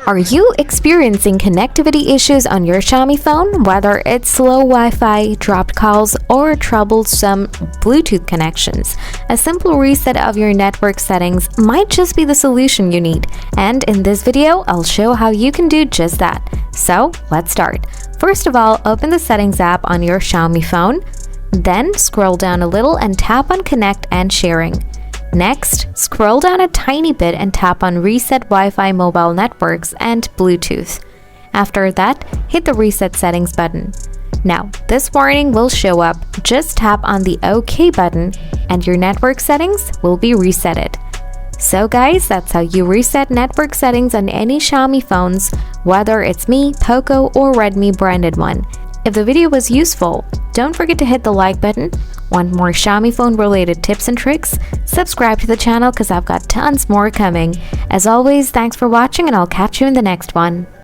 Are you experiencing connectivity issues on your Xiaomi phone? Whether it's slow Wi-Fi, dropped calls, or troublesome Bluetooth connections, a simple reset of your network settings might just be the solution you need. And in this video, I'll show how you can do just that. So let's start. First of all, open the Settings app on your Xiaomi phone. Then scroll down a little and tap on Connect and Sharing. Next, scroll down a tiny bit and tap on Reset Wi-Fi Mobile Networks and Bluetooth. After that, hit the Reset Settings button. Now, this warning will show up. Just tap on the OK button and your network settings will be resetted. So guys, that's how you reset network settings on any Xiaomi phones, whether it's Mi, Poco, or Redmi branded one. If the video was useful, don't forget to hit the like button. Want more Xiaomi phone related tips and tricks? Subscribe to the channel because I've got tons more coming. As always, thanks for watching and I'll catch you in the next one.